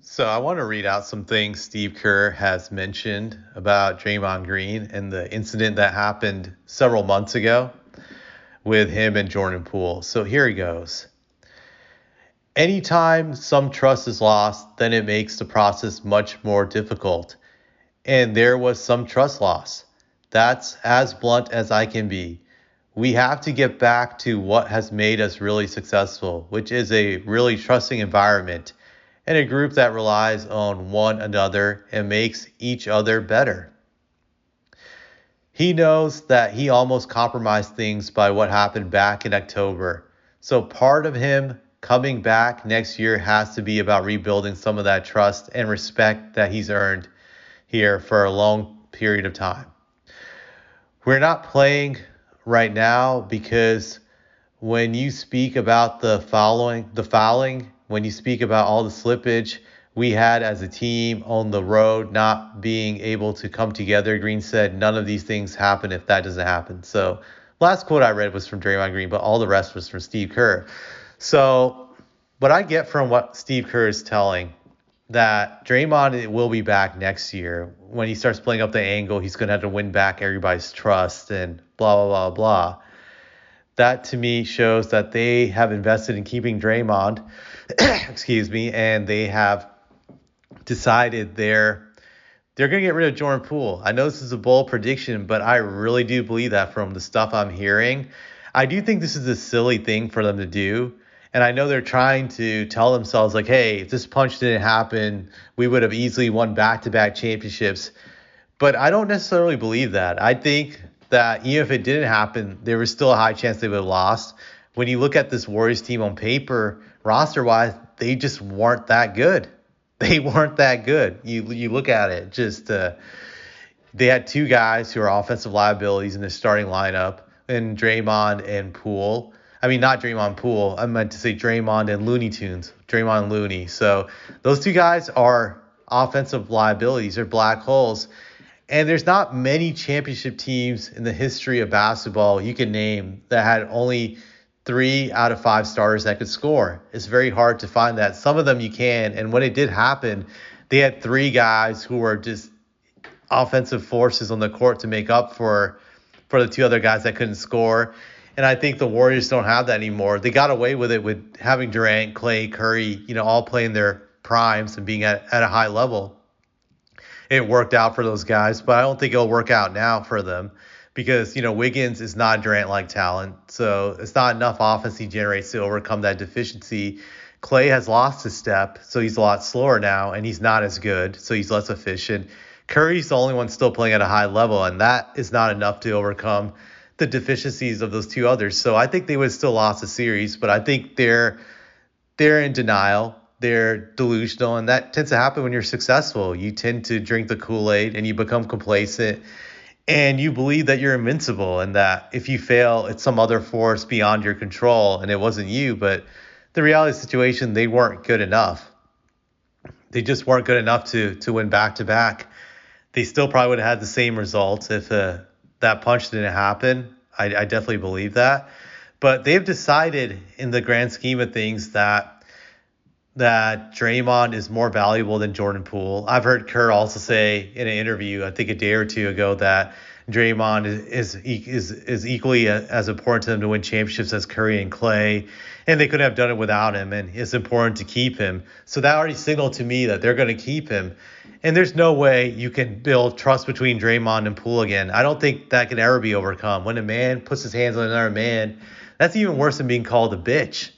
So I want to read out some things Steve Kerr has mentioned about Draymond Green and the incident that happened several months ago with him and Jordan Poole. So here he goes. Anytime some trust is lost, then it makes the process much more difficult. And there was some trust loss. That's as blunt as I can be. We have to get back to what has made us really successful, which is a really trusting environment and a group that relies on one another and makes each other better. He knows that he almost compromised things by what happened back in October. So part of him coming back next year has to be about rebuilding some of that trust and respect that he's earned here for a long period of time. We're not playing right now because when you speak about the fouling, when you speak about all the slippage we had as a team on the road not being able to come together, Green said none of these things happen if that doesn't happen. So last quote I read was from Draymond Green, but all the rest was from Steve Kerr. So what I get from what Steve Kerr is telling that Draymond will be back next year. When he starts playing up the angle, he's going to have to win back everybody's trust and blah, blah, blah, blah. That to me shows that they have invested in keeping Draymond, excuse me, and they have decided they're going to get rid of Jordan Poole. I know this is a bold prediction, but I really do believe that from the stuff I'm hearing. I do think this is a silly thing for them to do. And I know they're trying to tell themselves, like, hey, if this punch didn't happen, we would have easily won back-to-back championships. But I don't necessarily believe that. I think that even if it didn't happen, there was still a high chance they would have lost. When you look at this Warriors team on paper, roster-wise, they just weren't that good. They weren't that good. You look at it, just they had two guys who are offensive liabilities in the starting lineup, and Draymond and Poole. I mean, not Draymond Poole. I meant to say Draymond and Looney Tunes. Draymond and Looney. So those two guys are offensive liabilities. They're black holes. And there's not many championship teams in the history of basketball you can name that had only 3 out of 5 starters that could score. It's very hard to find that. Some of them you can. And when it did happen, they had 3 guys who were just offensive forces on the court to make up for the 2 other guys that couldn't score. And I think the Warriors don't have that anymore. They got away with it with having Durant, Clay, Curry, all playing their primes and being at a high level. It worked out for those guys, but I don't think it'll work out now for them because, Wiggins is not Durant-like talent. So it's not enough offense he generates to overcome that deficiency. Clay has lost his step, so he's a lot slower now, and he's not as good, so he's less efficient. Curry's the only one still playing at a high level, and that is not enough to overcome the deficiencies of those 2 others. So I think they would have still lost the series, but I think they're in denial. They're delusional, and that tends to happen when you're successful. You tend to drink the Kool-Aid and you become complacent, and you believe that you're invincible and that if you fail, it's some other force beyond your control, and it wasn't you. But the reality of the situation, they weren't good enough. They just weren't good enough to win back-to-back. They still probably would have had the same results if that punch didn't happen. I definitely believe that. But they've decided in the grand scheme of things that Draymond is more valuable than Jordan Poole. I've heard Kerr also say in an interview, I think a day or two ago, that Draymond is equally as important to them to win championships as Curry and Clay, and they could have done it without him, and it's important to keep him. So that already signaled to me that they're going to keep him. And there's no way you can build trust between Draymond and Poole again. I don't think that can ever be overcome. When a man puts his hands on another man, that's even worse than being called a bitch.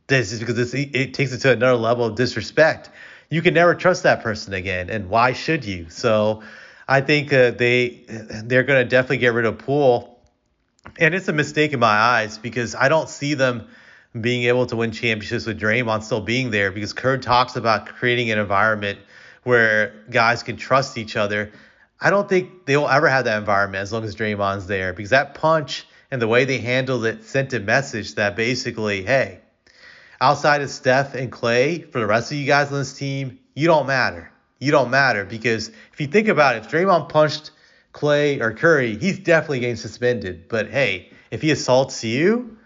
This is because it takes it to another level of disrespect. You can never trust that person again, and why should you? So I think they're going to definitely get rid of Poole, and it's a mistake in my eyes because I don't see them being able to win championships with Draymond still being there because Kerr talks about creating an environment where guys can trust each other. I don't think they will ever have that environment as long as Draymond's there because that punch and the way they handled it sent a message that basically, hey, outside of Steph and Clay, for the rest of you guys on this team, you don't matter. You don't matter because if you think about it, if Draymond punched Clay or Curry, he's definitely getting suspended. But hey, if he assaults you,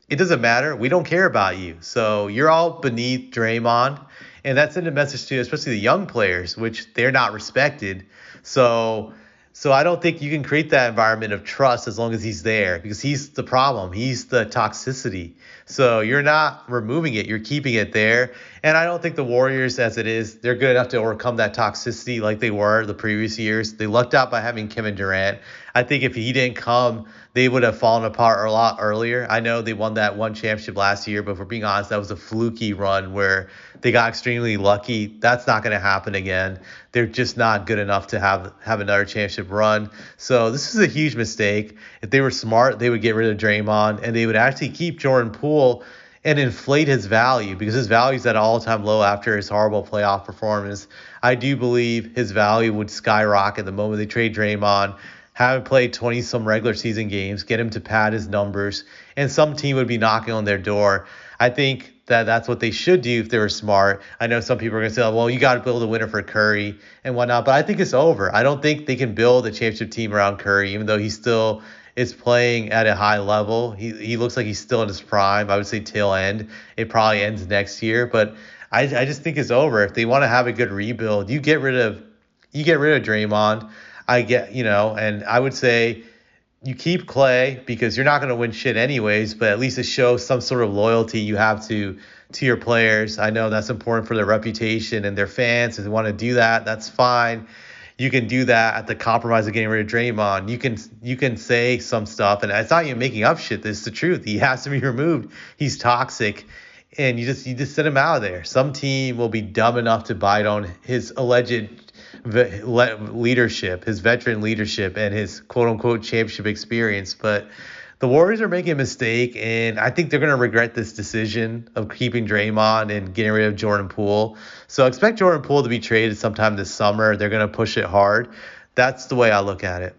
it doesn't matter. We don't care about you. So you're all beneath Draymond. And that sent a message to especially the young players, which they're not respected. So so I don't think you can create that environment of trust as long as he's there because he's the problem. He's the toxicity. So you're not removing it, you're keeping it there. And I don't think the Warriors, as it is, they're good enough to overcome that toxicity like they were the previous years. They lucked out by having Kevin Durant. I think if he didn't come, they would have fallen apart a lot earlier. I know they won that one championship last year, but for being honest, that was a fluky run where they got extremely lucky. That's not going to happen again. They're just not good enough to have another championship run. So this is a huge mistake. If they were smart, they would get rid of Draymond and they would actually keep Jordan Poole and inflate his value because his value is at an all-time low after his horrible playoff performance. I do believe his value would skyrocket the moment they trade Draymond, have him play 20-some regular season games, get him to pad his numbers, and some team would be knocking on their door. I think that that's what they should do if they were smart. I know some people are going to say, well, you got to build a winner for Curry and whatnot, but I think it's over. I don't think they can build a championship team around Curry, even though he still is playing at a high level. He looks like he's still in his prime. I would say tail end. It probably ends next year, but I just think it's over. If they want to have a good rebuild, you get rid of Draymond. And I would say you keep Clay because you're not going to win shit anyways, but at least it shows some sort of loyalty you have to your players. I know that's important for their reputation and their fans. If they want to do that, that's fine. You can do that at the compromise of getting rid of Draymond. You can say some stuff, and it's not even making up shit. This is the truth. He has to be removed. He's toxic, and you just send him out of there. Some team will be dumb enough to bite on his alleged leadership, his veteran leadership, and his quote unquote championship experience. But the Warriors are making a mistake, and I think they're going to regret this decision of keeping Draymond and getting rid of Jordan Poole. So expect Jordan Poole to be traded sometime this summer. They're going to push it hard. That's the way I look at it.